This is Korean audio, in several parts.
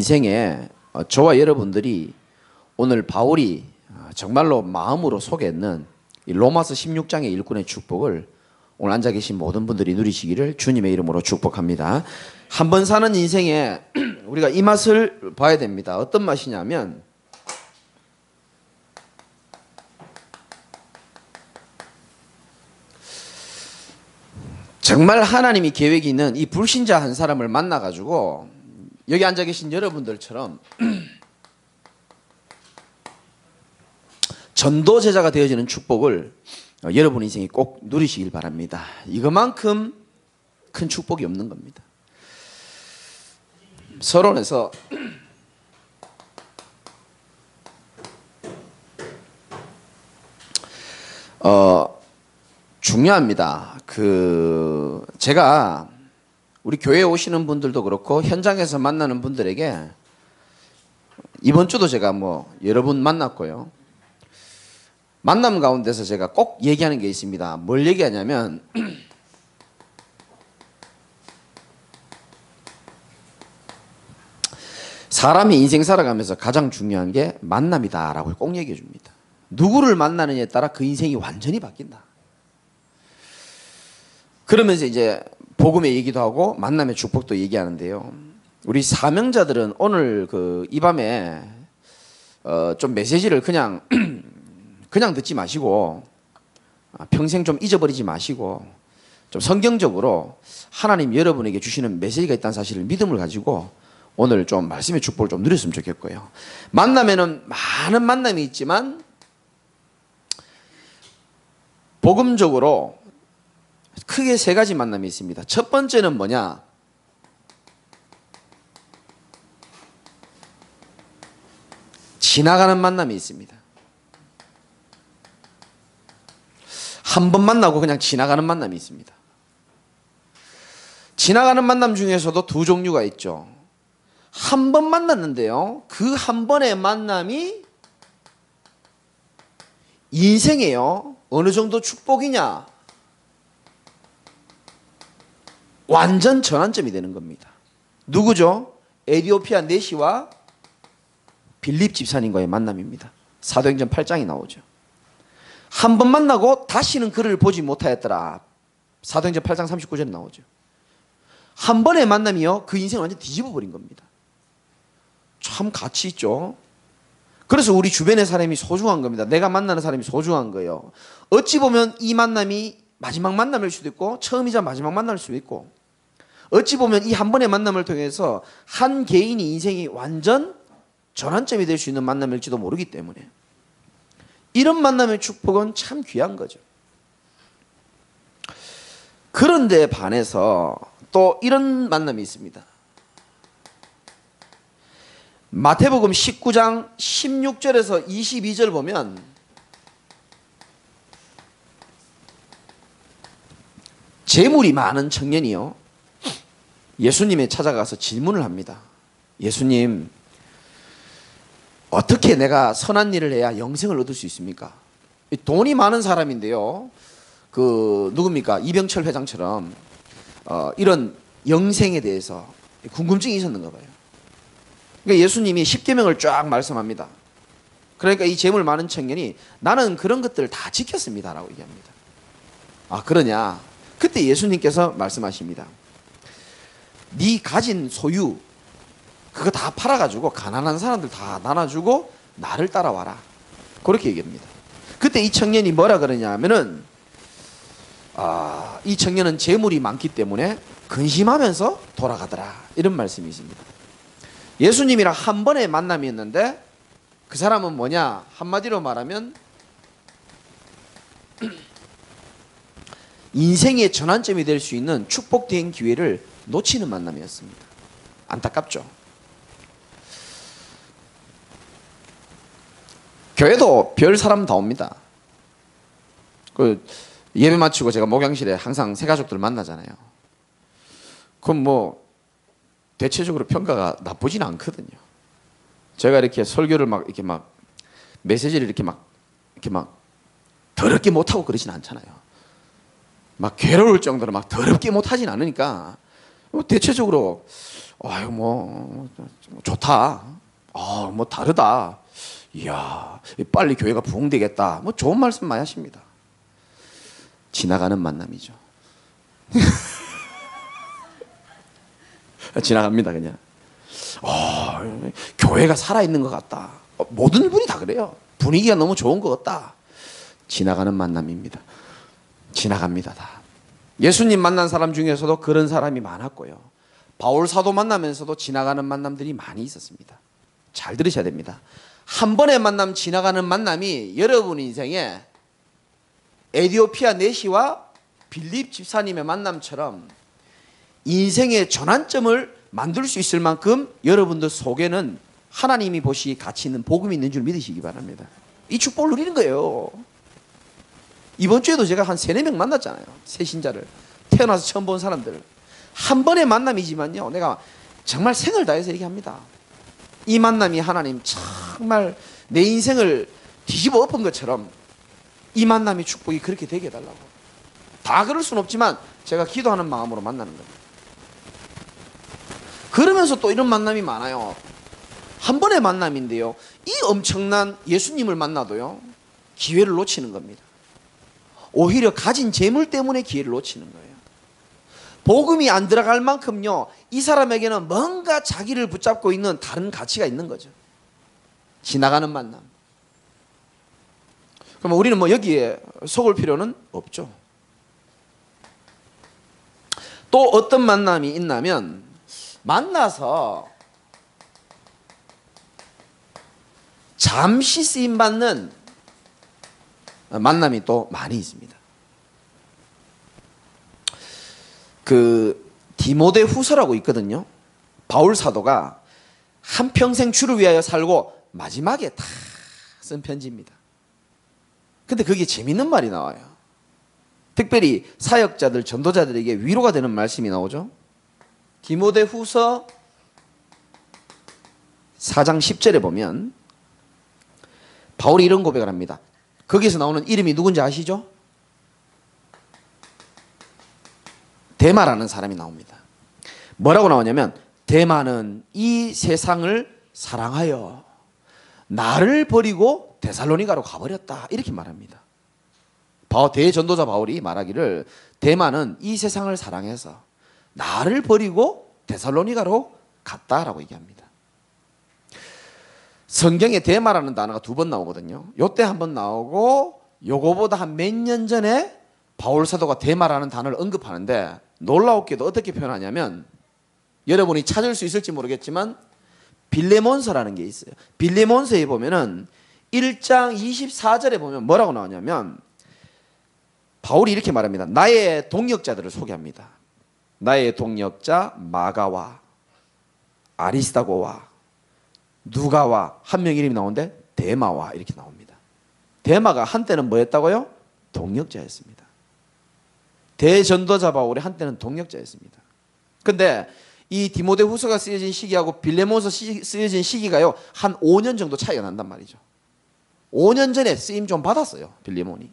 인생에 저와 여러분들이 오늘 바울이 정말로 마음으로 소개했는 이 로마서 16장의 일꾼의 축복을 오늘 앉아 계신 모든 분들이 누리시기를 주님의 이름으로 축복합니다. 한 번 사는 인생에 우리가 이 맛을 봐야 됩니다. 어떤 맛이냐면 정말 하나님이 계획이 있는 이 불신자 한 사람을 만나가지고 여기 앉아 계신 여러분들처럼 전도 제자가 되어지는 축복을 여러분 인생에 꼭 누리시길 바랍니다. 이것만큼 큰 축복이 없는 겁니다. 서론에서 중요합니다. 제가 우리 교회에 오시는 분들도 그렇고 현장에서 만나는 분들에게 이번 주도 제가 여러 분 만났고요. 만남 가운데서 제가 꼭 얘기하는 게 있습니다. 뭘 얘기하냐면 사람이 인생 살아가면서 가장 중요한 게 만남이다라고 꼭 얘기해 줍니다. 누구를 만나느냐에 따라 그 인생이 완전히 바뀐다. 그러면서 이제 복음의 얘기도 하고 만남의 축복도 얘기하는데요. 우리 사명자들은 오늘 이 밤에 좀 메시지를 그냥 듣지 마시고 평생 좀 잊어버리지 마시고 좀 성경적으로 하나님 여러분에게 주시는 메시지가 있다는 사실을 믿음을 가지고 오늘 좀 말씀의 축복을 좀 누렸으면 좋겠고요. 만남에는 많은 만남이 있지만 복음적으로 크게 세 가지 만남이 있습니다. 첫 번째는 뭐냐? 지나가는 만남이 있습니다. 한 번 만나고 그냥 지나가는 만남이 있습니다. 지나가는 만남 중에서도 두 종류가 있죠. 한 번 만났는데요. 그 한 번의 만남이 인생에요. 어느 정도 축복이냐? 완전 전환점이 되는 겁니다. 누구죠? 에디오피아 내시와 빌립 집사님과의 만남입니다. 사도행전 8장이 나오죠. 한 번 만나고 다시는 그를 보지 못하였더라. 사도행전 8장 39절에 나오죠. 한 번의 만남이요. 그 인생을 완전 뒤집어 버린 겁니다. 참 가치 있죠. 그래서 우리 주변의 사람이 소중한 겁니다. 내가 만나는 사람이 소중한 거예요. 어찌 보면 이 만남이 마지막 만남일 수도 있고 처음이자 마지막 만남일 수도 있고 어찌 보면 이 한 번의 만남을 통해서 한 개인이 인생이 완전 전환점이 될 수 있는 만남일지도 모르기 때문에 이런 만남의 축복은 참 귀한 거죠. 그런데 반해서 또 이런 만남이 있습니다. 마태복음 19장 16절에서 22절 보면 재물이 많은 청년이요. 예수님에 찾아가서 질문을 합니다. 예수님, 어떻게 내가 선한 일을 해야 영생을 얻을 수 있습니까? 돈이 많은 사람인데요. 누굽니까? 이병철 회장처럼 이런 영생에 대해서 궁금증이 있었는가 봐요. 그러니까 예수님이 십계명을 쫙 말씀합니다. 그러니까 이 재물 많은 청년이 나는 그런 것들을 다 지켰습니다 라고 얘기합니다. 아, 그러냐? 그때 예수님께서 말씀하십니다. 네 가진 소유 그거 다 팔아가지고 가난한 사람들 다 나눠주고 나를 따라와라. 그렇게 얘기합니다. 그때 이 청년이 뭐라 그러냐 하면은 이 청년은 재물이 많기 때문에 근심하면서 돌아가더라. 이런 말씀이 있습니다. 예수님이랑 한 번의 만남이었는데 그 사람은 뭐냐? 한마디로 말하면 인생의 전환점이 될 수 있는 축복된 기회를 놓치는 만남이었습니다. 안타깝죠. 교회도 별 사람 다 옵니다. 예배 마치고 제가 목양실에 항상 새 가족들 만나잖아요. 그럼 대체적으로 평가가 나쁘진 않거든요. 제가 이렇게 설교를 메시지를 이렇게 더럽게 못하고 그러진 않잖아요. 괴로울 정도로 더럽게 못하진 않으니까 대체적으로 아유 좋다. 뭐 다르다. 이야, 빨리 교회가 부흥되겠다. 뭐 좋은 말씀 많이 하십니다. 지나가는 만남이죠. 지나갑니다 그냥. 교회가 살아있는 것 같다. 모든 분이 다 그래요. 분위기가 너무 좋은 것 같다. 지나가는 만남입니다. 지나갑니다 다. 예수님 만난 사람 중에서도 그런 사람이 많았고요. 바울 사도 만나면서도 지나가는 만남들이 많이 있었습니다. 잘 들으셔야 됩니다. 한 번의 만남, 지나가는 만남이 여러분 인생에 에디오피아 내시와 빌립 집사님의 만남처럼 인생의 전환점을 만들 수 있을 만큼 여러분들 속에는 하나님이 보시 가치 있는 복음이 있는 줄 믿으시기 바랍니다. 이 축복을 누리는 거예요. 이번 주에도 제가 한 3, 4명 만났잖아요. 새 신자를. 태어나서 처음 본 사람들. 한 번의 만남이지만요, 내가 정말 생을 다해서 얘기합니다. 이 만남이 하나님 정말 내 인생을 뒤집어 엎은 것처럼 이 만남의 축복이 그렇게 되게 해달라고. 다 그럴 수는 없지만 제가 기도하는 마음으로 만나는 겁니다. 그러면서 또 이런 만남이 많아요. 한 번의 만남인데요, 이 엄청난 예수님을 만나도요 기회를 놓치는 겁니다. 오히려 가진 재물 때문에 기회를 놓치는 거예요. 복음이 안 들어갈 만큼요, 이 사람에게는 뭔가 자기를 붙잡고 있는 다른 가치가 있는 거죠. 지나가는 만남. 그럼 우리는 뭐 여기에 속을 필요는 없죠. 또 어떤 만남이 있냐면, 만나서 잠시 쓰임받는 만남이 또 많이 있습니다. 그 디모데 후서라고 있거든요. 바울 사도가 한평생 주를 위하여 살고 마지막에 다 쓴 편지입니다. 근데 거기에 재밌는 말이 나와요. 특별히 사역자들, 전도자들에게 위로가 되는 말씀이 나오죠. 디모데 후서 4장 10절에 보면 바울이 이런 고백을 합니다. 거기서 나오는 이름이 누군지 아시죠? 데마라는 사람이 나옵니다. 뭐라고 나오냐면, 데마는 이 세상을 사랑하여 나를 버리고 데살로니가로 가버렸다, 이렇게 말합니다. 대전도자 바울이 말하기를 데마는 이 세상을 사랑해서 나를 버리고 데살로니가로 갔다라고 얘기합니다. 성경에 데마라는 단어가 2번 나오거든요. 요때 한 번 나오고 요거보다 한 몇 년 전에 바울 사도가 데마라는 단어를 언급하는데, 놀라웠게도 어떻게 표현하냐면, 여러분이 찾을 수 있을지 모르겠지만 빌레몬서라는 게 있어요. 빌레몬서에 보면은 1장 24절에 보면 뭐라고 나오냐면, 바울이 이렇게 말합니다. 나의 동역자들을 소개합니다. 나의 동역자 마가와 아리스다고와 누가와, 한 명 이름이 나오는데 데마와 이렇게 나옵니다. 데마가 한때는 뭐였다고요? 동역자였습니다. 대전도자 바울이 한때는 동역자였습니다. 근데 이 디모데 후서가 쓰여진 시기하고 빌레몬서 쓰여진 시기가요, 한 5년 정도 차이가 난단 말이죠. 5년 전에 쓰임 좀 받았어요, 빌레몬이.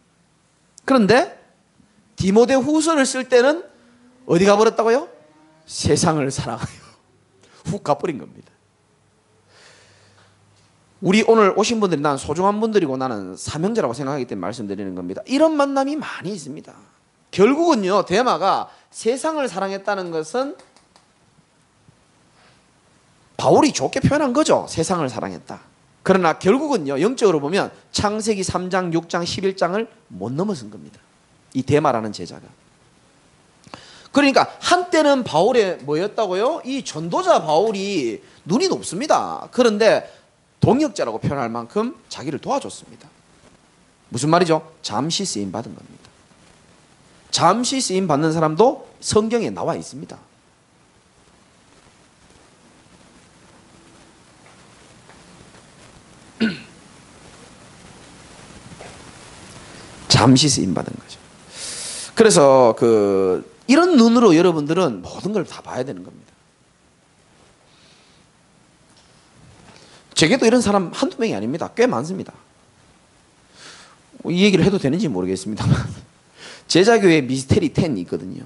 그런데 디모데 후서를 쓸 때는 어디 가버렸다고요? 세상을 사랑하여 훅 가버린 겁니다. 우리 오늘 오신 분들이 난 소중한 분들이고 나는 사명자라고 생각하기 때문에 말씀드리는 겁니다. 이런 만남이 많이 있습니다. 결국은요, 데마가 세상을 사랑했다는 것은 바울이 좋게 표현한 거죠. 세상을 사랑했다. 그러나 결국은요, 영적으로 보면 창세기 3장, 6장, 11장을 못 넘어선 겁니다. 이 데마라는 제자가. 그러니까 한때는 바울의 뭐였다고요? 이 전도자 바울이 눈이 높습니다. 그런데 동역자라고 표현할 만큼 자기를 도와줬습니다. 무슨 말이죠? 잠시 쓰임 받은 겁니다. 잠시 쓰임 받는 사람도 성경에 나와 있습니다. 잠시 쓰임 받은 거죠. 그래서 이런 눈으로 여러분들은 모든 걸 다 봐야 되는 겁니다. 제게도 이런 사람 한두 명이 아닙니다. 꽤 많습니다. 이 얘기를 해도 되는지 모르겠습니다만 제자교회 미스테리 10이 있거든요.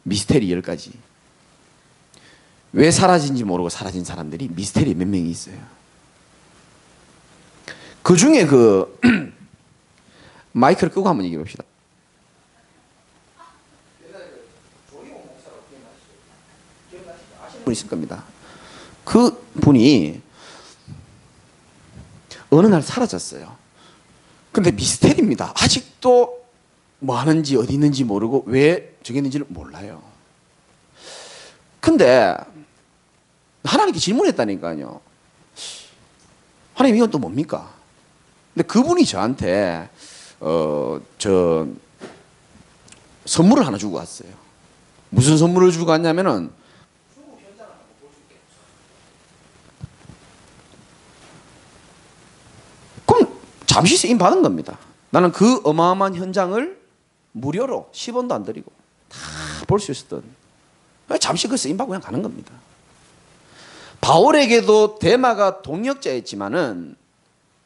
미스테리 10가지. 왜 사라진지 모르고 사라진 사람들이 미스테리 몇 명이 있어요. 그 중에 그 마이크를 끄고 한번 얘기해 봅시다. 분 있을 겁니다. 그 분이 어느 날 사라졌어요. 근데 미스테리입니다. 아직도 뭐 하는지 어디 있는지 모르고 왜 저기 있는지를 몰라요. 근데 하나님께 질문했다니까요. 하나님 이건 또 뭡니까? 근데 그분이 저한테 선물을 하나 주고 왔어요. 무슨 선물을 주고 왔냐면은 그럼 잠시 쓰임 받은 겁니다. 나는 그 어마어마한 현장을 무료로 10원도 안 들이고 다 볼 수 있었던, 잠시 그 쓰임 받고 그냥 가는 겁니다. 바울에게도 데마가 동역자였지만은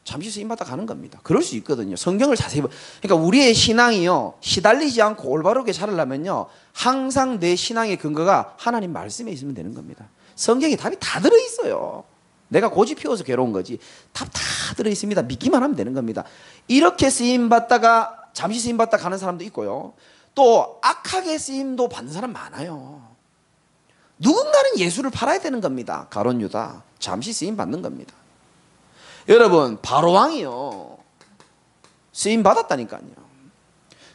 잠시 쓰임 받아 가는 겁니다. 그럴 수 있거든요. 성경을 자세히 그러니까 우리의 신앙이요, 시달리지 않고 올바르게 자라려면요, 항상 내 신앙의 근거가 하나님 말씀에 있으면 되는 겁니다. 성경에 답이 다 들어 있어요. 내가 고집 피워서 괴로운 거지. 답 다 들어 있습니다. 믿기만 하면 되는 겁니다. 이렇게 쓰임 받다가 잠시 쓰임 받다 가는 사람도 있고요. 또 악하게 쓰임도 받는 사람 많아요. 누군가는 예수를 팔아야 되는 겁니다. 가룟 유다 잠시 쓰임 받는 겁니다. 여러분, 바로왕이요, 쓰임 받았다니까요.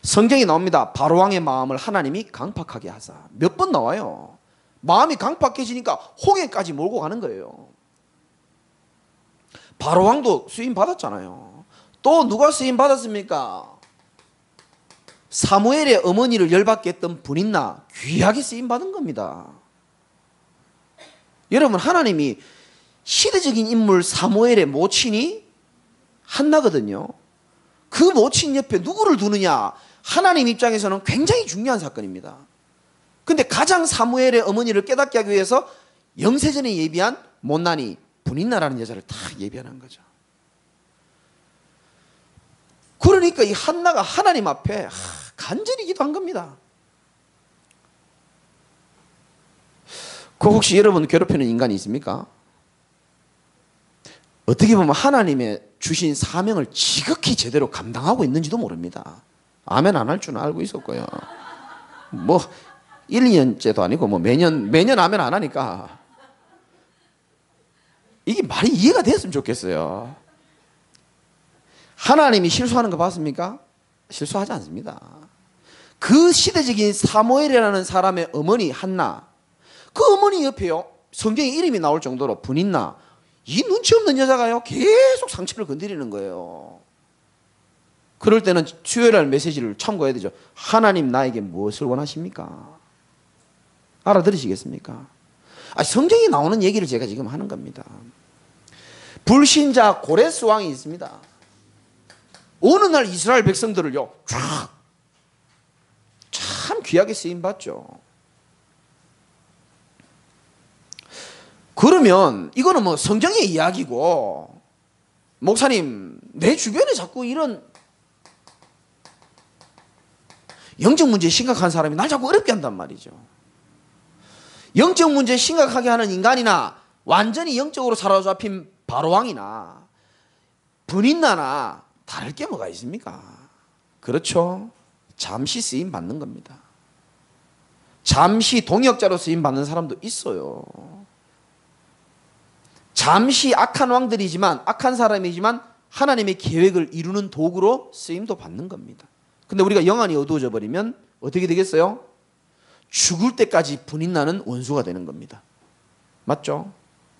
성경에 나옵니다. 바로왕의 마음을 하나님이 강팍하게 하사. 몇 번 나와요. 마음이 강팍해지니까 홍해까지 몰고 가는 거예요. 바로왕도 쓰임 받았잖아요. 또 누가 쓰임 받았습니까? 사무엘의 어머니를 열받게 했던 분인나 귀하게 쓰임 받은 겁니다. 여러분, 하나님이 시대적인 인물 사무엘의 모친이 한나거든요. 그 모친 옆에 누구를 두느냐, 하나님 입장에서는 굉장히 중요한 사건입니다. 근데 가장 사무엘의 어머니를 깨닫게 하기 위해서 영세전에 예비한 못난이 분인나라는 여자를 다 예비하는 거죠. 그러니까 이 한나가 하나님 앞에 간절히 기도한 겁니다. 그 혹시 여러분 괴롭히는 인간이 있습니까? 어떻게 보면 하나님의 주신 사명을 지극히 제대로 감당하고 있는지도 모릅니다. 아멘 안 할 줄은 알고 있었고요. 뭐 1, 2년째도 아니고 뭐 매년 아멘 안 하니까 이게 말이 이해가 됐으면 좋겠어요. 하나님이 실수하는 거 봤습니까? 실수하지 않습니다. 그 시대적인 사무엘이라는 사람의 어머니 한나, 그 어머니 옆에요, 성경에 이름이 나올 정도로 분인나, 이 눈치 없는 여자가요 계속 상처를 건드리는 거예요. 그럴 때는 수요일날 메시지를 참고해야 되죠. 하나님 나에게 무엇을 원하십니까? 알아들으시겠습니까? 성경에 나오는 얘기를 제가 지금 하는 겁니다. 불신자 고레스 왕이 있습니다. 어느 날 이스라엘 백성들을요 참 귀하게 쓰임받죠. 그러면 이거는 뭐 성경의 이야기고, 목사님 내 주변에 자꾸 이런 영적 문제에 심각한 사람이 날 자꾸 어렵게 한단 말이죠. 영적 문제에 심각하게 하는 인간이나 완전히 영적으로 사로잡힌 바로왕이나 분인나나 다를 게 뭐가 있습니까? 그렇죠. 잠시 쓰임 받는 겁니다. 잠시 동역자로 쓰임 받는 사람도 있어요. 잠시 악한 왕들이지만, 악한 사람이지만 하나님의 계획을 이루는 도구로 쓰임도 받는 겁니다. 근데 우리가 영안이 어두워져 버리면 어떻게 되겠어요? 죽을 때까지 분인나는 원수가 되는 겁니다. 맞죠?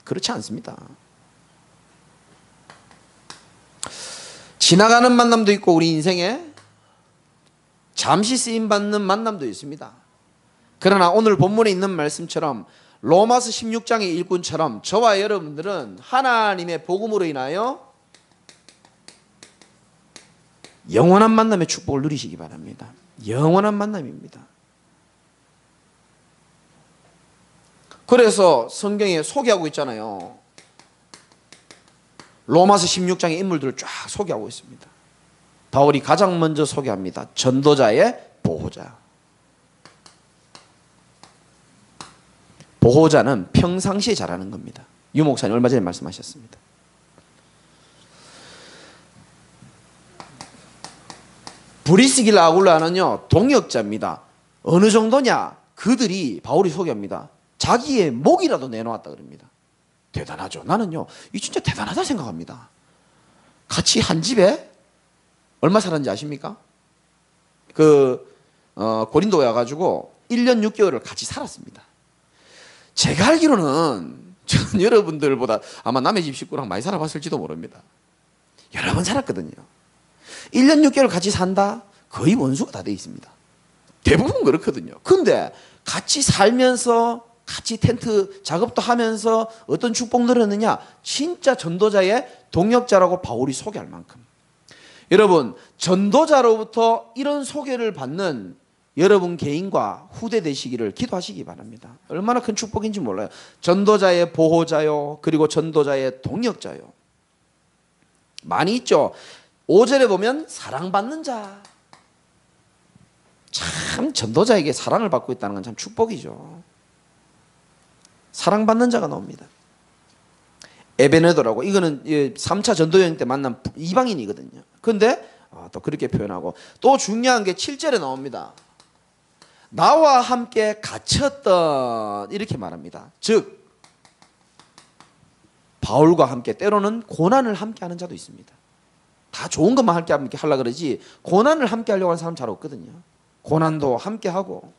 그렇지 않습니다. 지나가는 만남도 있고 우리 인생에 잠시 쓰임받는 만남도 있습니다. 그러나 오늘 본문에 있는 말씀처럼 로마서 16장의 일꾼처럼 저와 여러분들은 하나님의 복음으로 인하여 영원한 만남의 축복을 누리시기 바랍니다. 영원한 만남입니다. 그래서 성경에 소개하고 있잖아요. 로마서 16장의 인물들을 쫙 소개하고 있습니다. 바울이 가장 먼저 소개합니다. 전도자의 보호자. 보호자는 평상시에 잘하는 겁니다. 유 목사님 얼마 전에 말씀하셨습니다. 브리스길라 아굴라는요 동역자입니다. 어느 정도냐? 그들이 바울이 소개합니다. 자기의 목이라도 내놓았다 그럽니다. 대단하죠. 나는요 이 진짜 대단하다 생각합니다. 같이 한 집에 얼마 살았는지 아십니까? 고린도에 와가지고 1년 6개월을 같이 살았습니다. 제가 알기로는 저는 여러분들보다 아마 남의 집 식구랑 많이 살아봤을지도 모릅니다. 여러 번 살았거든요. 1년 6개월 같이 산다? 거의 원수가 다 돼 있습니다. 대부분 그렇거든요. 근데 같이 살면서 같이 텐트 작업도 하면서 어떤 축복 누렸느냐? 진짜 전도자의 동역자라고 바울이 소개할 만큼. 여러분, 전도자로부터 이런 소개를 받는 여러분 개인과 후대 되시기를 기도하시기 바랍니다. 얼마나 큰 축복인지 몰라요. 전도자의 보호자요, 그리고 전도자의 동역자요. 많이 있죠. 5절에 보면 사랑받는 자. 참 전도자에게 사랑을 받고 있다는 건 참 축복이죠. 사랑받는 자가 나옵니다. 에베네더라고, 이거는 3차 전도여행 때 만난 이방인이거든요. 그런데 또 그렇게 표현하고, 또 중요한 게 7절에 나옵니다. 나와 함께 갇혔던, 이렇게 말합니다. 즉 바울과 함께 때로는 고난을 함께 하는 자도 있습니다. 다 좋은 것만 함께 하려고 그러지 고난을 함께 하려고 하는 사람 잘 없거든요. 고난도 함께 하고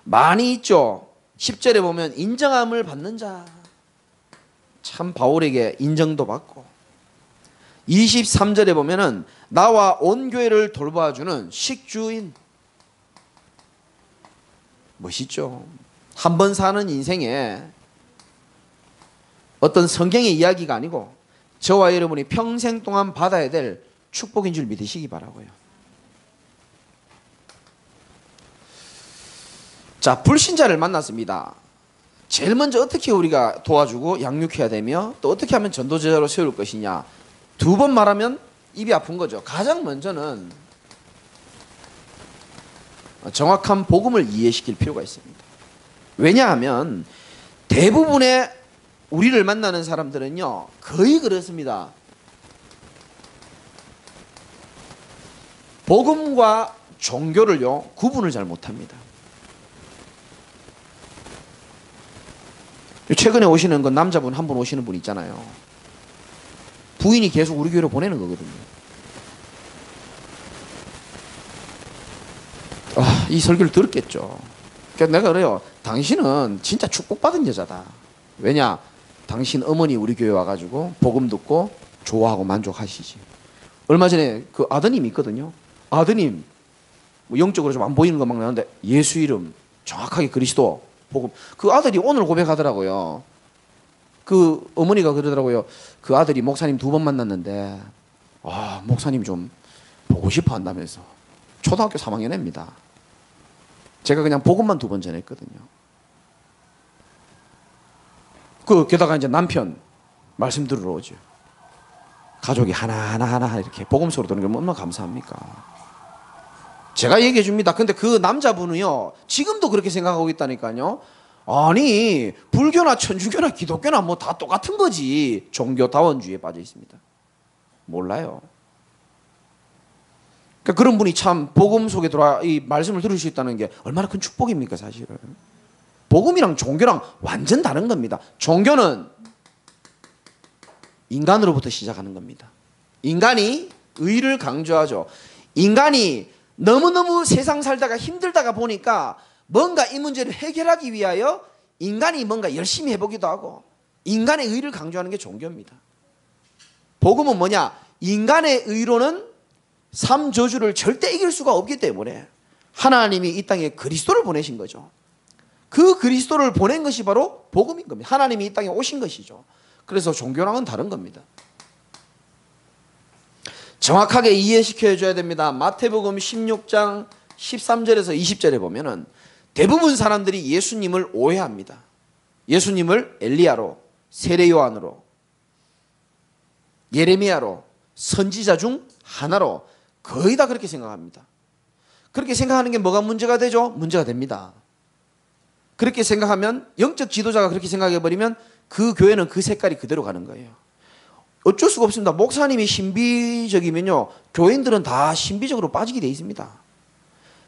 많이 있죠. 10절에 보면 인정함을 받는 자. 참 바울에게 인정도 받고, 23절에 보면은 나와 온 교회를 돌봐주는 식주인. 멋있죠. 한 번 사는 인생에 어떤 성경의 이야기가 아니고 저와 여러분이 평생 동안 받아야 될 축복인 줄 믿으시기 바라고요. 자, 불신자를 만났습니다. 제일 먼저 어떻게 우리가 도와주고 양육해야 되며 또 어떻게 하면 전도제자로 세울 것이냐, 두 번 말하면 입이 아픈 거죠. 가장 먼저는 정확한 복음을 이해시킬 필요가 있습니다. 왜냐하면 대부분의 우리를 만나는 사람들은요 거의 그렇습니다. 복음과 종교를요 구분을 잘 못합니다. 최근에 오시는 건 남자분 한 분 오시는 분 있잖아요. 부인이 계속 우리 교회로 보내는 거거든요. 이 설교를 들었겠죠. 그러니까 내가 그래요. 당신은 진짜 축복받은 여자다. 왜냐? 당신 어머니 우리 교회 와가지고 복음 듣고 좋아하고 만족하시지. 얼마 전에 그 아드님이 있거든요. 아드님 뭐 영적으로 좀 안 보이는 거 막 나는데 예수 이름 정확하게 그리스도 복음. 그 아들이 오늘 고백하더라고요. 그 어머니가 그러더라고요. 그 아들이 목사님 2번 만났는데 목사님 좀 보고 싶어 한다면서. 초등학교 3학년 애입니다. 제가 그냥 복음만 2번 전했거든요. 게다가 이제 남편 말씀 들으러 오죠. 가족이 하나하나 이렇게 복음서로 들은 게 얼마나 감사합니까? 제가 얘기해 줍니다. 근데 그 남자분은요 지금도 그렇게 생각하고 있다니까요. 아니 불교나 천주교나 기독교나 뭐 다 똑같은 거지. 종교다원주의에 빠져 있습니다. 몰라요. 그러니까 그런 분이 참 복음 속에 들어와 이 말씀을 들을 수 있다는 게 얼마나 큰 축복입니까 사실은. 복음이랑 종교랑 완전 다른 겁니다. 종교는 인간으로부터 시작하는 겁니다. 인간이 의를 강조하죠. 인간이 너무너무 세상 살다가 힘들다가 보니까 뭔가 이 문제를 해결하기 위하여 인간이 뭔가 열심히 해보기도 하고 인간의 의를 강조하는 게 종교입니다. 복음은 뭐냐? 인간의 의로는 삶 저주를 절대 이길 수가 없기 때문에 하나님이 이 땅에 그리스도를 보내신 거죠. 그 그리스도를 보낸 것이 바로 복음인 겁니다. 하나님이 이 땅에 오신 것이죠. 그래서 종교랑은 다른 겁니다. 정확하게 이해시켜줘야 됩니다. 마태복음 16장 13절에서 20절에 보면은 대부분 사람들이 예수님을 오해합니다. 예수님을 엘리야로, 세례 요한으로, 예레미야로, 선지자 중 하나로 거의 다 그렇게 생각합니다. 그렇게 생각하는 게 뭐가 문제가 되죠? 문제가 됩니다. 그렇게 생각하면, 영적 지도자가 그렇게 생각해버리면 그 교회는 그 색깔이 그대로 가는 거예요. 어쩔 수가 없습니다. 목사님이 신비적이면요, 교인들은 다 신비적으로 빠지게 돼 있습니다.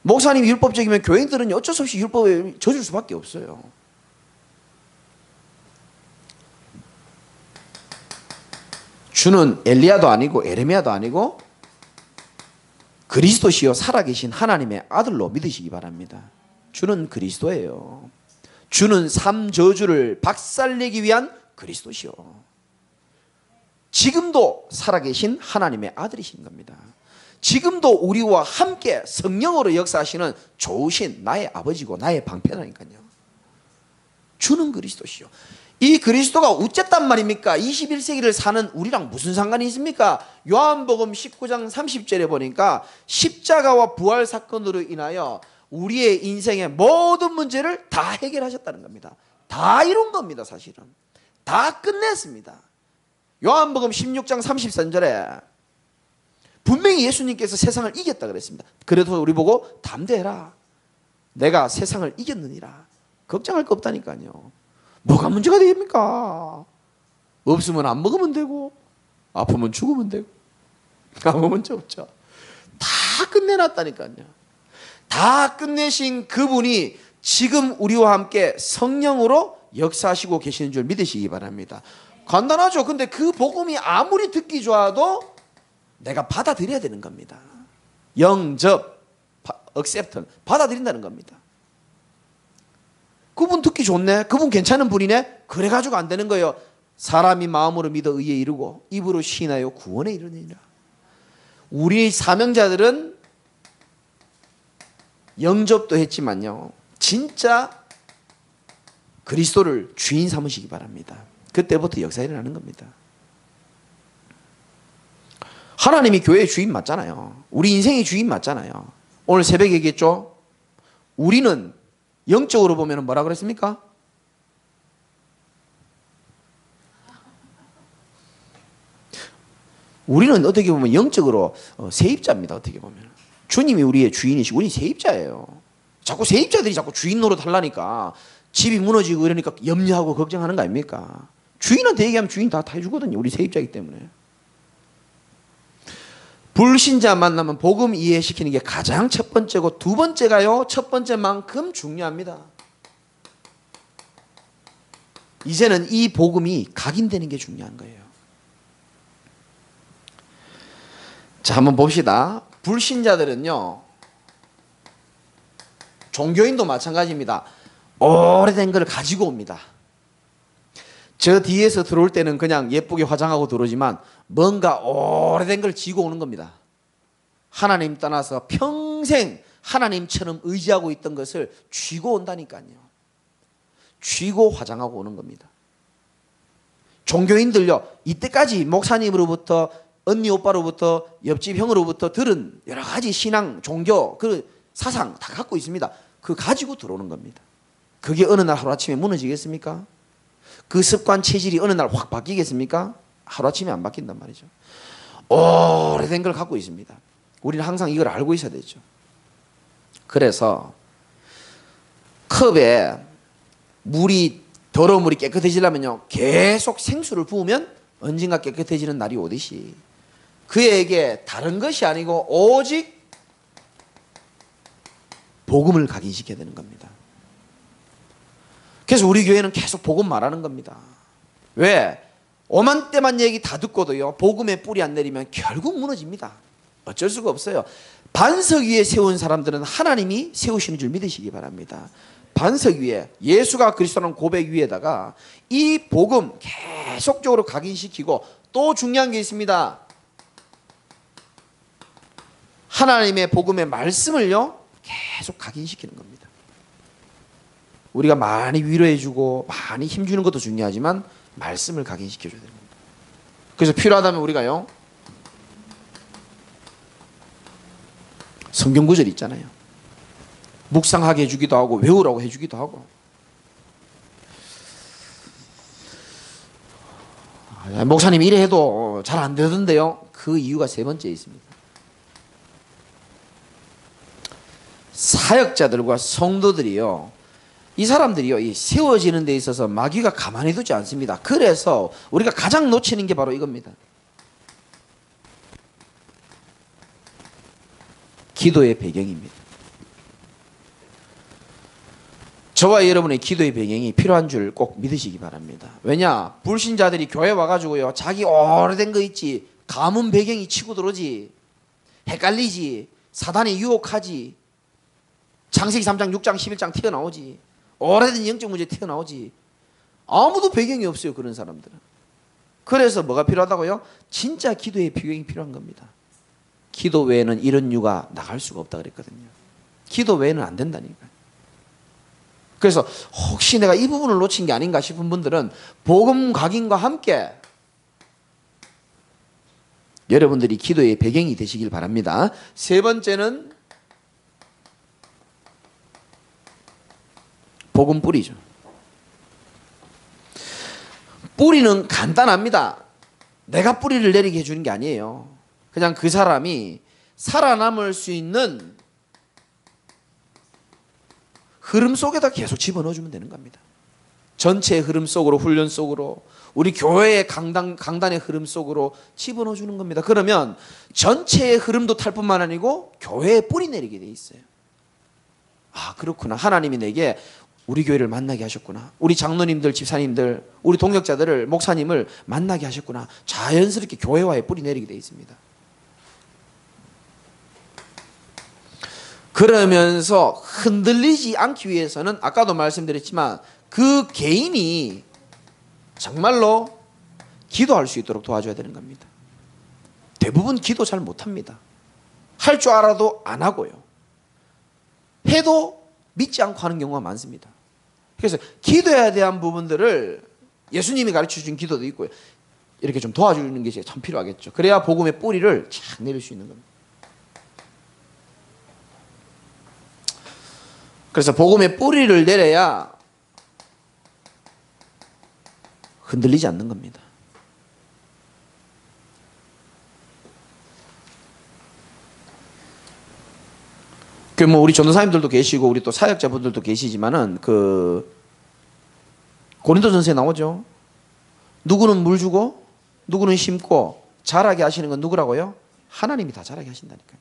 목사님이 율법적이면 교인들은 어쩔 수 없이 율법에 젖을 수밖에 없어요. 주는 엘리야도 아니고 에레미야도 아니고 그리스도시요 살아계신 하나님의 아들로 믿으시기 바랍니다. 주는 그리스도예요. 주는 삼저주를 박살내기 위한 그리스도시요, 지금도 살아계신 하나님의 아들이신 겁니다. 지금도 우리와 함께 성령으로 역사하시는 좋으신 나의 아버지고 나의 방패라니까요. 주는 그리스도시요. 이 그리스도가 어쨌단 말입니까? 21세기를 사는 우리랑 무슨 상관이 있습니까? 요한복음 19장 30절에 보니까 십자가와 부활 사건으로 인하여 우리의 인생의 모든 문제를 다 해결하셨다는 겁니다. 다 이룬 겁니다. 사실은 다 끝냈습니다. 요한복음 16장 33절에 분명히 예수님께서 세상을 이겼다 그랬습니다. 그래도 우리 보고 담대해라, 내가 세상을 이겼느니라. 걱정할 거 없다니까요. 뭐가 문제가 됩니까? 없으면 안 먹으면 되고, 아프면 죽으면 되고, 아무 문제 없죠. 다 끝내놨다니까요. 다 끝내신 그분이 지금 우리와 함께 성령으로 역사하시고 계시는 줄 믿으시기 바랍니다. 간단하죠. 근데 그 복음이 아무리 듣기 좋아도 내가 받아들여야 되는 겁니다. 영접, accept, 받아들인다는 겁니다. 그분 듣기 좋네, 그분 괜찮은 분이네, 그래가지고 안 되는 거예요. 사람이 마음으로 믿어 의에 이르고 입으로 시인하여 구원에 이르느니라. 우리 사명자들은 영접도 했지만요, 진짜 그리스도를 주인 삼으시기 바랍니다. 그때부터 역사 일어나는 겁니다. 하나님이 교회의 주인 맞잖아요. 우리 인생의 주인 맞잖아요. 오늘 새벽에 얘기했죠. 우리는 영적으로 보면 뭐라 그랬습니까? 우리는 어떻게 보면 영적으로 세입자입니다. 어떻게 보면 주님이 우리의 주인이시고 우리 세입자예요. 자꾸 세입자들이 자꾸 주인 노릇 하려니까 집이 무너지고 이러니까 염려하고 걱정하는 거 아닙니까? 주인한테 얘기하면 주인 다 해주거든요. 우리 세입자이기 때문에. 불신자 만나면 복음 이해시키는 게 가장 첫 번째고, 두 번째가요, 첫 번째만큼 중요합니다. 이제는 이 복음이 각인되는 게 중요한 거예요. 자, 한번 봅시다. 불신자들은요, 종교인도 마찬가지입니다. 오래된 걸 가지고 옵니다. 저 뒤에서 들어올 때는 그냥 예쁘게 화장하고 들어오지만 뭔가 오래된 걸 지고 오는 겁니다. 하나님 떠나서 평생 하나님처럼 의지하고 있던 것을 쥐고 온다니까요. 쥐고 화장하고 오는 겁니다. 종교인들요, 이때까지 목사님으로부터, 언니 오빠로부터, 옆집 형으로부터 들은 여러 가지 신앙, 종교, 그 사상 다 갖고 있습니다. 그거 가지고 들어오는 겁니다. 그게 어느 날 하루아침에 무너지겠습니까? 그 습관 체질이 어느 날 확 바뀌겠습니까? 하루아침에 안 바뀐단 말이죠. 오래된 걸 갖고 있습니다. 우리는 항상 이걸 알고 있어야 되죠. 그래서 컵에 더러운 물이 깨끗해지려면요, 계속 생수를 부으면 언젠가 깨끗해지는 날이 오듯이 그에게 다른 것이 아니고 오직 복음을 각인시켜야 되는 겁니다. 그래서 우리 교회는 계속 복음 말하는 겁니다. 왜? 오만 때만 얘기 다 듣고도요, 복음의 뿌리 안 내리면 결국 무너집니다. 어쩔 수가 없어요. 반석 위에 세운 사람들은 하나님이 세우시는 줄 믿으시기 바랍니다. 반석 위에, 예수가 그리스도라는 고백 위에다가 이 복음 계속적으로 각인시키고, 또 중요한 게 있습니다. 하나님의 복음의 말씀을요, 계속 각인시키는 겁니다. 우리가 많이 위로해주고 많이 힘주는 것도 중요하지만 말씀을 각인시켜줘야 됩니다. 그래서 필요하다면 우리가요, 성경 구절 있잖아요. 묵상하게 해주기도 하고 외우라고 해주기도 하고. 목사님 이래 해도 잘 안 되던데요. 그 이유가 세 번째 있습니다. 사역자들과 성도들이요, 이 사람들이요, 이 세워지는 데 있어서 마귀가 가만히 두지 않습니다. 그래서 우리가 가장 놓치는 게 바로 이겁니다. 기도의 배경입니다. 저와 여러분의 기도의 배경이 필요한 줄 꼭 믿으시기 바랍니다. 왜냐? 불신자들이 교회 와가지고요, 자기 오래된 거 있지, 가문 배경이 치고 들어오지, 헷갈리지, 사단이 유혹하지, 창세기 3장, 6장, 11장 튀어나오지, 오래된 영적 문제 튀어나오지, 아무도 배경이 없어요, 그런 사람들은. 그래서 뭐가 필요하다고요? 진짜 기도의 배경이 필요한 겁니다. 기도 외에는 이런 유가 나갈 수가 없다 그랬거든요. 기도 외에는 안 된다니까요. 그래서 혹시 내가 이 부분을 놓친 게 아닌가 싶은 분들은 복음 각인과 함께 여러분들이 기도의 배경이 되시길 바랍니다. 세 번째는 복음 뿌리죠. 뿌리는 간단합니다. 내가 뿌리를 내리게 해주는 게 아니에요. 그냥 그 사람이 살아남을 수 있는 흐름 속에다 계속 집어넣어주면 되는 겁니다. 전체의 흐름 속으로, 훈련 속으로, 우리 교회의 강단의 흐름 속으로 집어넣어주는 겁니다. 그러면 전체의 흐름도 탈 뿐만 아니고 교회에 뿌리 내리게 돼 있어요. 아, 그렇구나. 하나님이 내게 우리 교회를 만나게 하셨구나. 우리 장로님들, 집사님들, 우리 동역자들을, 목사님을 만나게 하셨구나. 자연스럽게 교회와의 뿌리 내리게 돼 있습니다. 그러면서 흔들리지 않기 위해서는 아까도 말씀드렸지만 그 개인이 정말로 기도할 수 있도록 도와줘야 되는 겁니다. 대부분 기도 잘 못합니다. 할 줄 알아도 안 하고요. 해도 믿지 않고 하는 경우가 많습니다. 그래서 기도에 대한 부분들을 예수님이 가르쳐 준 기도도 있고요. 이렇게 좀 도와주는 게 참 필요하겠죠. 그래야 복음의 뿌리를 착 내릴 수 있는 겁니다. 그래서 복음의 뿌리를 내려야 흔들리지 않는 겁니다. 그 뭐 우리 전도사님들도 계시고 우리 또 사역자분들도 계시지만은 그 고린도전서에 나오죠. 누구는 물 주고 누구는 심고 자라게 하시는 건 누구라고요? 하나님이 다 자라게 하신다니까요.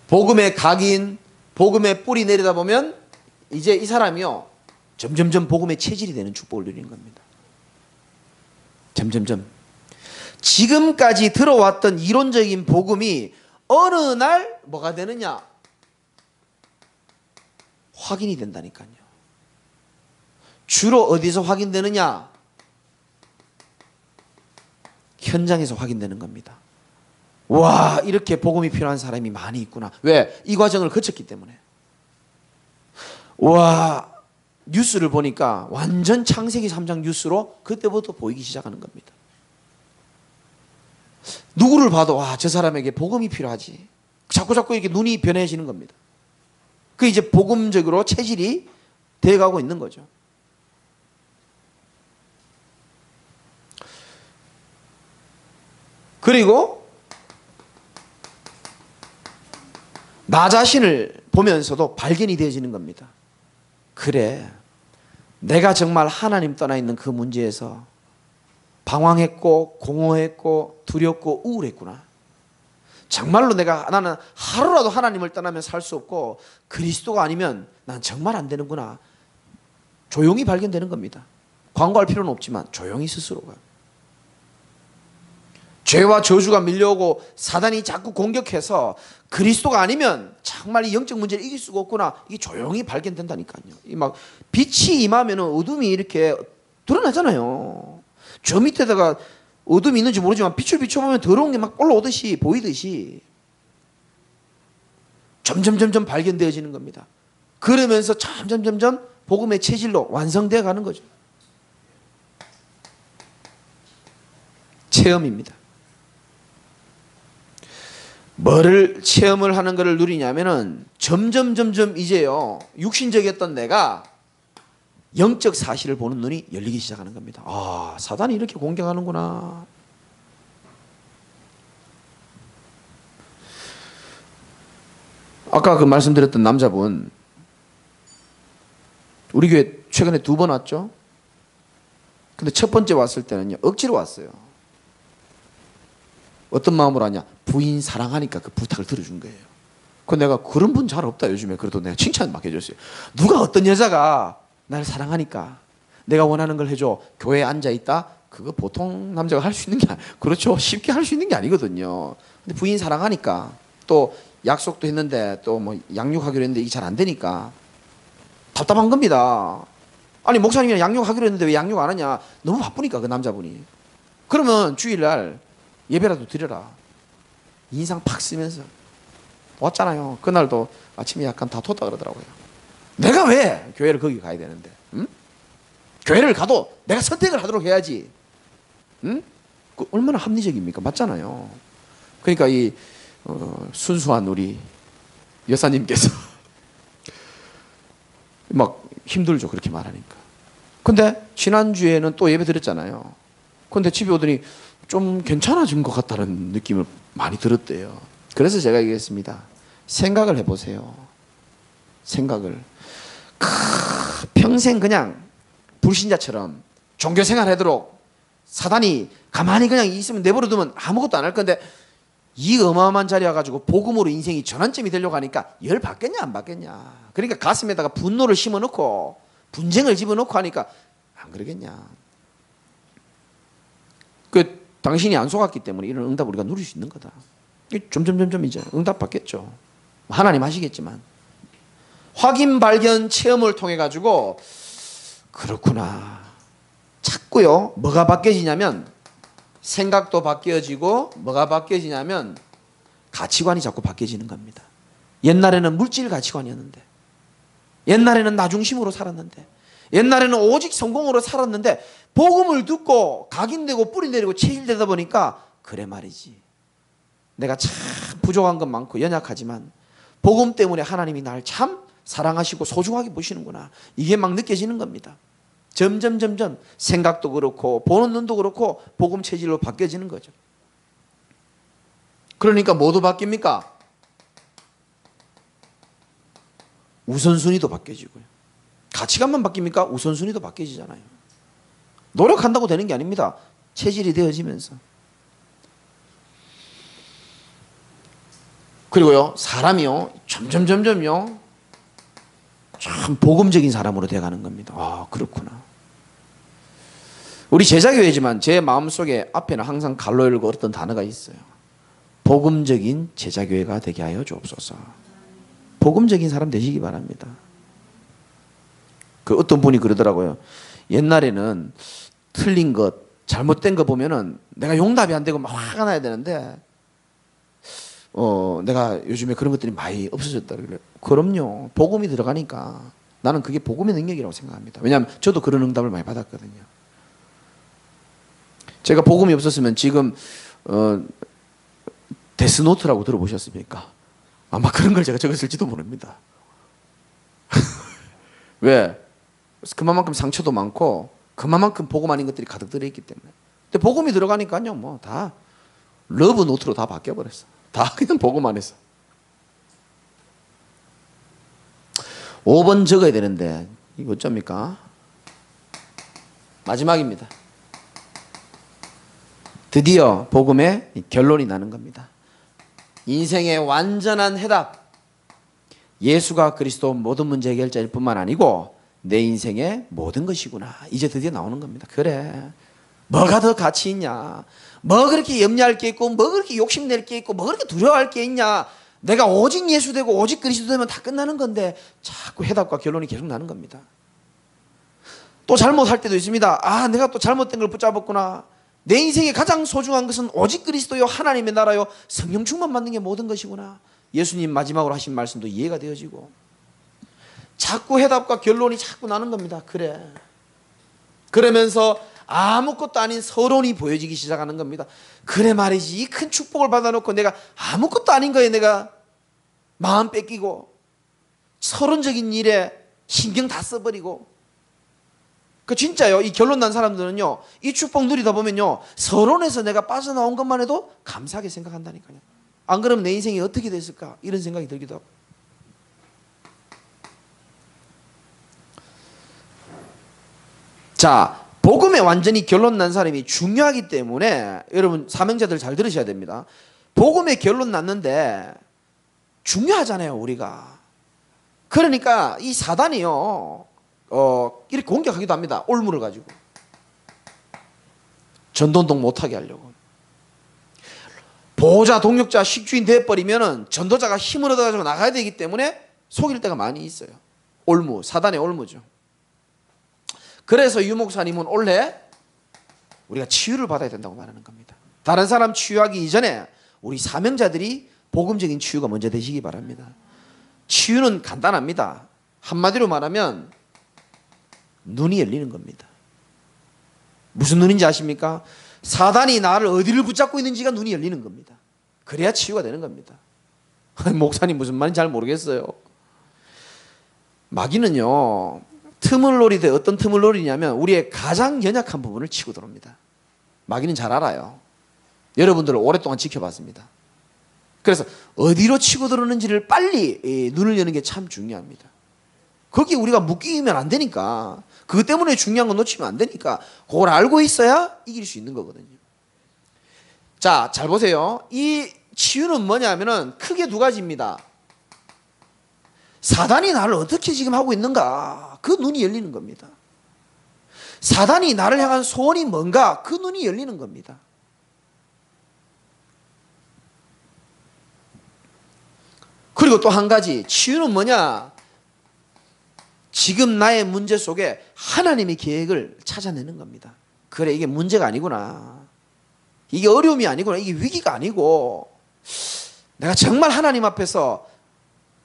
복음의 각인, 복음의 뿌리 내리다 보면 이제 이 사람이요 점점점 복음의 체질이 되는 축복을 누리는 겁니다. 점점점 지금까지 들어왔던 이론적인 복음이 어느 날 뭐가 되느냐? 확인이 된다니까요. 주로 어디서 확인되느냐? 현장에서 확인되는 겁니다. 와, 이렇게 복음이 필요한 사람이 많이 있구나. 왜? 이 과정을 거쳤기 때문에. 와, 뉴스를 보니까 완전 창세기 3장 뉴스로 그때부터 보이기 시작하는 겁니다. 누구를 봐도 와, 저 사람에게 복음이 필요하지. 자꾸 이렇게 눈이 변해지는 겁니다. 그 이제 복음적으로 체질이 돼가고 있는 거죠. 그리고 나 자신을 보면서도 발견이 되어지는 겁니다. 그래, 내가 정말 하나님 떠나 있는 그 문제에서 방황했고 공허했고 두렵고 우울했구나. 정말로 나는 하루라도 하나님을 떠나면 살 수 없고 그리스도가 아니면 난 정말 안 되는구나. 조용히 발견되는 겁니다. 광고할 필요는 없지만 조용히 스스로가. 죄와 저주가 밀려오고 사단이 자꾸 공격해서 그리스도가 아니면 정말 이 영적 문제를 이길 수가 없구나. 이게 조용히 발견된다니까요. 막 빛이 임하면 어둠이 이렇게 드러나잖아요. 저 밑에다가 어둠이 있는지 모르지만 빛을 비춰보면 더러운 게 막 올라오듯이 보이듯이 점점 발견되어지는 겁니다. 그러면서 점점 복음의 체질로 완성되어 가는 거죠. 체험입니다. 뭐를 체험을 하는 것을 누리냐면은 점점 이제요 육신적이었던 내가 영적 사실을 보는 눈이 열리기 시작하는 겁니다. 아, 사단이 이렇게 공격하는구나. 아까 그 말씀드렸던 남자분, 우리 교회 최근에 2번 왔죠? 근데 첫 번째 왔을 때는요, 억지로 왔어요. 어떤 마음으로 하냐? 부인 사랑하니까 그 부탁을 들어준 거예요. 그 내가 그런 분 잘 없다 요즘에. 그래도 내가 칭찬 막 해줬어요. 누가 어떤 여자가 나를 사랑하니까 내가 원하는 걸 해줘. 교회에 앉아있다? 그거 보통 남자가 할 수 있는 게 그렇죠. 쉽게 할 수 있는 게 아니거든요. 근데 부인 사랑하니까 또 약속도 했는데 또 뭐 양육하기로 했는데 이게 잘 안 되니까 답답한 겁니다. 아니 목사님이랑 양육하기로 했는데 왜 양육 안 하냐? 너무 바쁘니까 그 남자분이. 그러면 주일날 예배라도 드려라. 인상 팍 쓰면서 왔잖아요. 그날도 아침에 약간 다퉜다 그러더라고요. 내가 왜 교회를 거기 가야 되는데? 응? 교회를 가도 내가 선택을 하도록 해야지. 응? 그 얼마나 합리적입니까? 맞잖아요. 그러니까 이 순수한 우리 여사님께서 막 힘들죠. 그렇게 말하니까. 근데 지난주에는 또 예배 드렸잖아요. 근데 집에 오더니 좀 괜찮아진 것 같다는 느낌을 많이 들었대요. 그래서 제가 얘기했습니다. 생각을 해보세요. 생각을. 평생 그냥 불신자처럼 종교생활 하도록 사단이 가만히 그냥 있으면 내버려두면 아무것도 안 할 건데 이 어마어마한 자리 와가지고 복음으로 인생이 전환점이 되려고 하니까 열 받겠냐 안 받겠냐. 그러니까 가슴에다가 분노를 심어놓고 분쟁을 집어넣고 하니까 안 그러겠냐. 그 당신이 안 속았기 때문에 이런 응답 우리가 누릴 수 있는 거다. 점점점점 이제 응답 받겠죠. 하나님 하시겠지만 확인 발견 체험을 통해 가지고 그렇구나. 자꾸요 뭐가 바뀌어지냐면 생각도 바뀌어지고 뭐가 바뀌어지냐면 가치관이 자꾸 바뀌어지는 겁니다. 옛날에는 물질 가치관이었는데 옛날에는 나 중심으로 살았는데 옛날에는 오직 성공으로 살았는데 복음을 듣고 각인되고 뿌리 내리고 체질되다 보니까 그래 말이지. 내가 참 부족한 건 많고 연약하지만 복음 때문에 하나님이 날 참 사랑하시고 소중하게 보시는구나. 이게 막 느껴지는 겁니다. 점점 생각도 그렇고 보는 눈도 그렇고 복음 체질로 바뀌어지는 거죠. 그러니까 뭐도 바뀝니까? 우선순위도 바뀌어지고요. 가치관만 바뀝니까? 우선순위도 바뀌어지잖아요. 노력한다고 되는 게 아닙니다. 체질이 되어지면서. 그리고요 사람이요 점점점점요 참 복음적인 사람으로 돼가는 겁니다. 아 그렇구나. 우리 제자교회지만 제 마음속에 앞에는 항상 갈로 열고 어떤 단어가 있어요. 복음적인 제자교회가 되게 하여 주옵소서. 복음적인 사람 되시기 바랍니다. 그 어떤 분이 그러더라고요. 옛날에는 틀린 것 잘못된 거 보면은 내가 용납이 안 되고 막 화가 나야 되는데 내가 요즘에 그런 것들이 많이 없어졌다 그래요. 그럼요. 복음이 들어가니까 나는 그게 복음의 능력이라고 생각합니다. 왜냐하면 저도 그런 응답을 많이 받았거든요. 제가 복음이 없었으면 지금 데스노트라고 들어보셨습니까? 아마 그런 걸 제가 적었을지도 모릅니다. 왜? 그만큼 상처도 많고 그만큼 복음 아닌 것들이 가득 들어있기 때문에. 근데 복음이 들어가니까요 뭐 다 러브 노트로 다 바뀌어버렸어. 다 그냥 복음 안에서. 5번 적어야 되는데 이거 어쩝니까? 마지막입니다. 드디어 복음의 결론이 나는 겁니다. 인생의 완전한 해답. 예수가 그리스도 모든 문제 해결자일 뿐만 아니고 내 인생의 모든 것이구나. 이제 드디어 나오는 겁니다. 그래. 뭐가 더 가치 있냐? 뭐 그렇게 염려할 게 있고 뭐 그렇게 욕심낼 게 있고 뭐 그렇게 두려워할 게 있냐? 내가 오직 예수 되고 오직 그리스도 되면 다 끝나는 건데 자꾸 해답과 결론이 계속 나는 겁니다. 또 잘못할 때도 있습니다. 아 내가 또 잘못된 걸 붙잡았구나. 내 인생에 가장 소중한 것은 오직 그리스도요 하나님의 나라요 성령 충만 받는 게 모든 것이구나. 예수님 마지막으로 하신 말씀도 이해가 되어지고 자꾸 해답과 결론이 자꾸 나는 겁니다. 그래. 그러면서 아무것도 아닌 서론이 보여지기 시작하는 겁니다. 그래 말이지. 이 큰 축복을 받아놓고 내가 아무것도 아닌 거에 내가 마음 뺏기고 서론적인 일에 신경 다 써버리고 그 진짜요. 이 결론 난 사람들은요. 이 축복 누리다 보면요. 서론에서 내가 빠져나온 것만 해도 감사하게 생각한다니까요. 안 그러면 내 인생이 어떻게 됐을까 이런 생각이 들기도 하고 자, 복음에 완전히 결론 난 사람이 중요하기 때문에 여러분 사명자들 잘 들으셔야 됩니다. 복음에 결론 났는데 중요하잖아요, 우리가. 그러니까 이 사단이요, 이렇게 공격하기도 합니다. 올무를 가지고. 전도운동 못하게 하려고. 보호자, 동역자, 식주인 돼버리면은 전도자가 힘을 얻어가지고 나가야 되기 때문에 속일 때가 많이 있어요. 올무, 사단의 올무죠. 그래서 유 목사님은 원래 우리가 치유를 받아야 된다고 말하는 겁니다. 다른 사람 치유하기 이전에 우리 사명자들이 복음적인 치유가 먼저 되시기 바랍니다. 치유는 간단합니다. 한마디로 말하면 눈이 열리는 겁니다. 무슨 눈인지 아십니까? 사단이 나를 어디를 붙잡고 있는지가 눈이 열리는 겁니다. 그래야 치유가 되는 겁니다. 목사님 무슨 말인지 잘 모르겠어요. 마귀는요, 틈을 노리되 어떤 틈을 노리냐면 우리의 가장 연약한 부분을 치고 들어옵니다. 마귀는 잘 알아요. 여러분들을 오랫동안 지켜봤습니다. 그래서 어디로 치고 들어오는지를 빨리 눈을 여는 게 참 중요합니다. 거기 우리가 묶이면 안 되니까, 그것 때문에 중요한 건 놓치면 안 되니까 그걸 알고 있어야 이길 수 있는 거거든요. 자, 잘 보세요. 이 치유는 뭐냐면은 크게 두 가지입니다. 사단이 나를 어떻게 지금 하고 있는가, 그 눈이 열리는 겁니다. 사단이 나를 향한 소원이 뭔가, 그 눈이 열리는 겁니다. 그리고 또 한 가지, 치유는 뭐냐? 지금 나의 문제 속에 하나님의 계획을 찾아내는 겁니다. 그래, 이게 문제가 아니구나. 이게 어려움이 아니구나. 이게 위기가 아니고 내가 정말 하나님 앞에서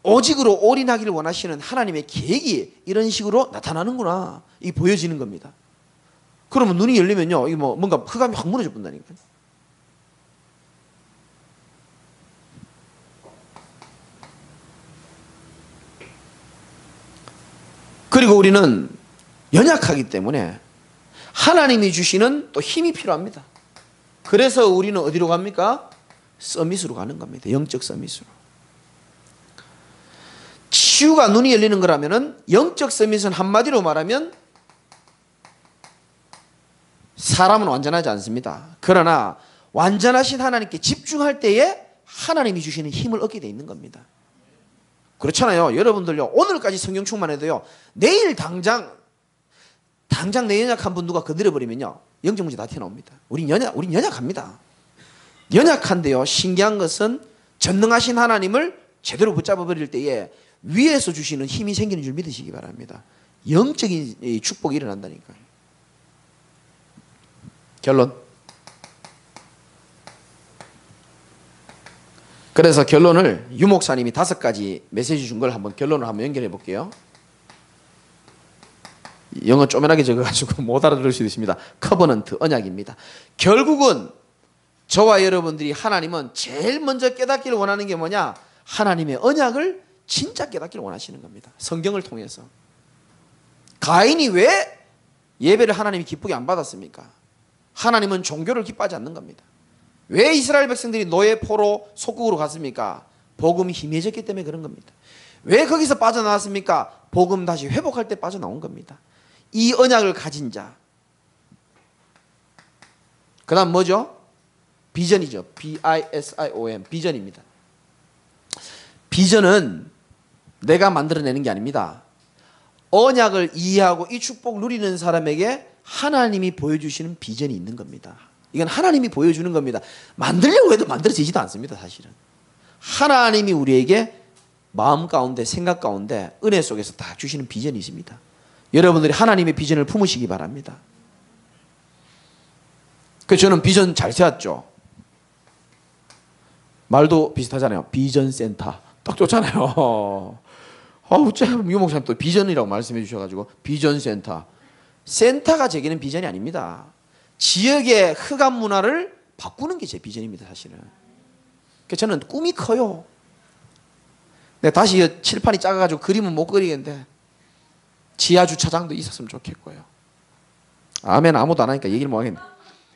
오직으로 올인하기를 원하시는 하나님의 계획이 이런 식으로 나타나는구나. 이게 보여지는 겁니다. 그러면 눈이 열리면요, 이게 뭔가 흑암이 확 무너져 본다니까요. 그리고 우리는 연약하기 때문에 하나님이 주시는 또 힘이 필요합니다. 그래서 우리는 어디로 갑니까? 서밋으로 가는 겁니다. 영적 서밋으로. 치유가 눈이 열리는 거라면은 영적 서밋은 한마디로 말하면 사람은 완전하지 않습니다. 그러나 완전하신 하나님께 집중할 때에 하나님이 주시는 힘을 얻게 돼 있는 겁니다. 그렇잖아요. 여러분들요, 오늘까지 성경 충만해도요, 내일 당장 내 연약한 분 누가 건드려버리면요, 영적 문제 다 튀어나옵니다. 우린 연약합니다. 연약한데요, 신기한 것은 전능하신 하나님을 제대로 붙잡아버릴 때에 위에서 주시는 힘이 생기는 줄 믿으시기 바랍니다. 영적인 축복이 일어난다니까요. 결론. 그래서 결론을 유 목사님이 5가지 메시지 준 걸 한번 결론을 한번 연결해 볼게요. 영어 쪼매나게 적어가지고 못 알아들을 수도 있습니다. 커버넌트, 언약입니다. 결국은 저와 여러분들이 하나님은 제일 먼저 깨닫기를 원하는 게 뭐냐? 하나님의 언약을 진짜 깨닫기를 원하시는 겁니다. 성경을 통해서. 가인이 왜 예배를 하나님이 기쁘게 안 받았습니까? 하나님은 종교를 기뻐하지 않는 겁니다. 왜 이스라엘 백성들이 노예 포로 속국으로 갔습니까? 복음이 희미해졌기 때문에 그런 겁니다. 왜 거기서 빠져나왔습니까? 복음 다시 회복할 때 빠져나온 겁니다. 이 언약을 가진 자. 그 다음 뭐죠? 비전이죠. B-I-S-I-O-N. 비전입니다. 비전은 내가 만들어내는 게 아닙니다. 언약을 이해하고 이 축복 누리는 사람에게 하나님이 보여주시는 비전이 있는 겁니다. 이건 하나님이 보여주는 겁니다. 만들려고 해도 만들어지지도 않습니다. 사실은 하나님이 우리에게 마음 가운데, 생각 가운데 은혜 속에서 다 주시는 비전이 있습니다. 여러분들이 하나님의 비전을 품으시기 바랍니다. 그래서 저는 비전 잘 세웠죠. 말도 비슷하잖아요. 비전 센터 딱 좋잖아요. 유 목사님 또 비전이라고 말씀해 주셔가지고 비전 센터. 센터가 제게는 비전이 아닙니다. 지역의 흑암 문화를 바꾸는 게 제 비전입니다. 사실은. 그래서 저는 꿈이 커요. 근데 다시 칠판이 작아가지고 그림은 못 그리겠는데 지하 주차장도 있었으면 좋겠고요. 아멘. 아무도 안 하니까 얘기를 못 하겠네.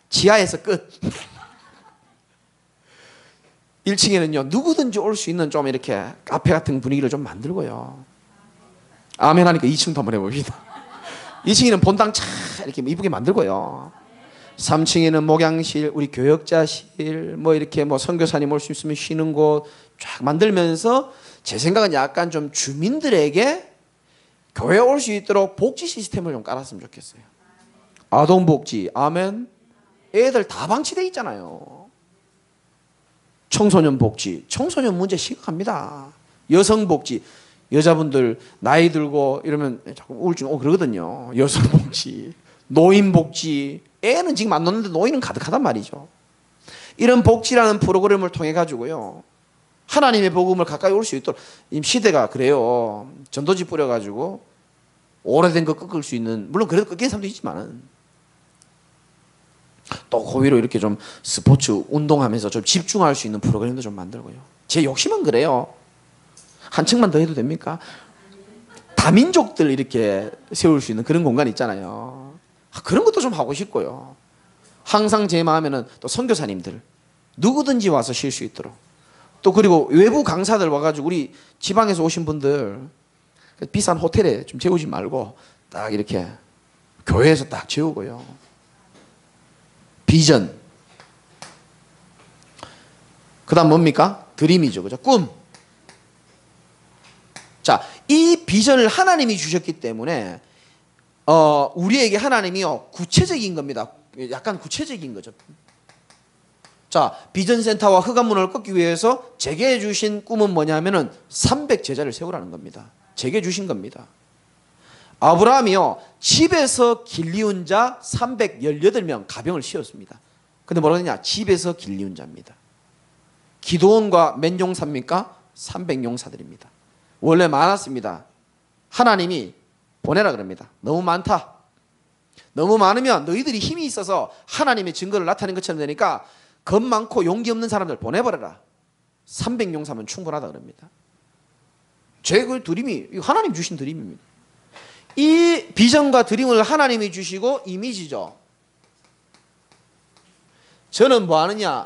지하에서 끝. 1층에는요 누구든지 올 수 있는 좀 이렇게 카페 같은 분위기를 좀 만들고요. 아멘 하니까 2층도 한번 해봅시다. 2층에는 본당 차 이렇게 이쁘게 만들고요. 3층에는 목양실, 우리 교역자실, 뭐 이렇게 뭐 선교사님 올 수 있으면 쉬는 곳 쫙 만들면서 제 생각은 약간 좀 주민들에게 교회 올 수 있도록 복지 시스템을 좀 깔았으면 좋겠어요. 아동복지, 아멘. 애들 다 방치돼 있잖아요. 청소년 복지, 청소년 문제 심각합니다. 여성 복지, 여자분들 나이 들고 이러면 자꾸 우울증 오고 그러거든요. 여성 복지, 노인 복지, 애는 지금 안 놓는데 노인은 가득하단 말이죠. 이런 복지라는 프로그램을 통해 가지고요, 하나님의 복음을 가까이 올 수 있도록. 시대가 그래요. 전도지 뿌려가지고 오래된 거 꺾을 수 있는, 물론 그래도 꺾이는 사람도 있지만, 또 고의로 이렇게 좀 스포츠 운동하면서 좀 집중할 수 있는 프로그램도 좀 만들고요. 제 욕심은 그래요. 한 층만 더 해도 됩니까? 다민족들 이렇게 세울 수 있는 그런 공간 있잖아요. 그런 것도 좀 하고 싶고요. 항상 제 마음에는 또 선교사님들 누구든지 와서 쉴 수 있도록, 또 그리고 외부 강사들 와가지고 우리 지방에서 오신 분들 비싼 호텔에 좀 재우지 말고 딱 이렇게 교회에서 딱 재우고요. 비전. 그 다음 뭡니까? 드림이죠. 그죠? 꿈. 자, 이 비전을 하나님이 주셨기 때문에 우리에게 하나님이요 구체적인 겁니다. 약간 구체적인 거죠. 자, 비전센터와 흑암문을 꺾기 위해서 제게 주신 꿈은 뭐냐면은 300제자를 세우라는 겁니다. 제게 주신 겁니다. 아브라함이요 집에서 길리운 자 318명 가병을 씌웠습니다. 근데 뭐라 그러냐? 집에서 길리운 자입니다. 기도원과 몇 용사입니까? 300용사들입니다. 원래 많았습니다. 하나님이 보내라 그럽니다. 너무 많다. 너무 많으면 너희들이 힘이 있어서 하나님의 증거를 나타내는 것처럼 되니까 겁 많고 용기 없는 사람들 보내버려라. 300용사면 충분하다 그럽니다. 제 그 드림이 하나님 주신 드림입니다. 이 비전과 드림을 하나님이 주시고 이미지죠. 저는 뭐 하느냐?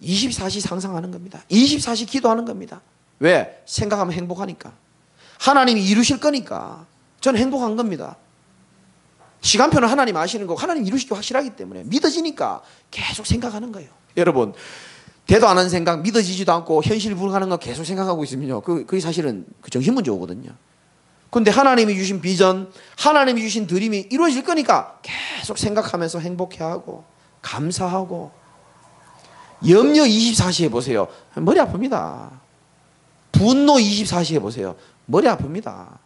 24시 상상하는 겁니다. 24시 기도하는 겁니다. 왜? 생각하면 행복하니까. 하나님이 이루실 거니까 저는 행복한 겁니다. 시간표는 하나님 아시는 거고 하나님 이루시기 확실하기 때문에 믿어지니까 계속 생각하는 거예요. 여러분, 대도 안 하는 생각, 믿어지지도 않고 현실 불가능한 거 계속 생각하고 있으면요, 그게 사실은 그 정신문제 오거든요. 근데 하나님이 주신 비전, 하나님이 주신 드림이 이루어질 거니까 계속 생각하면서 행복해하고 감사하고. 염려 24시 해보세요. 머리 아픕니다. 분노 24시 해보세요. 머리 아픕니다.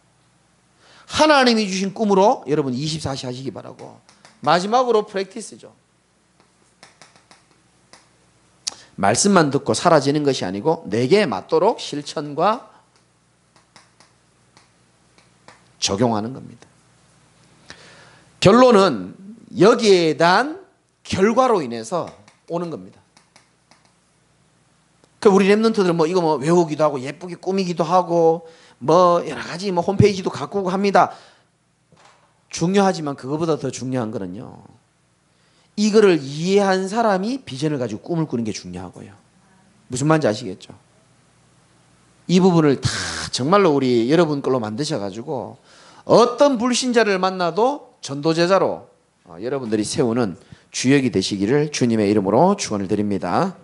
하나님이 주신 꿈으로 여러분 24시 하시기 바라고. 마지막으로 프랙티스죠. 말씀만 듣고 사라지는 것이 아니고 내게 맞도록 실천과 적용하는 겁니다. 결론은 여기에 대한 결과로 인해서 오는 겁니다. 그 우리 랩런트들은 뭐 이거 뭐 외우기도 하고 예쁘게 꾸미기도 하고 뭐 여러 가지 뭐 홈페이지도 가꾸고 합니다. 중요하지만 그거보다 더 중요한 거는요, 이거를 이해한 사람이 비전을 가지고 꿈을 꾸는 게 중요하고요. 무슨 말인지 아시겠죠? 이 부분을 다 정말로 우리 여러분 걸로 만드셔가지고 어떤 불신자를 만나도 전도제자로 여러분들이 세우는 주역이 되시기를 주님의 이름으로 축원을 드립니다.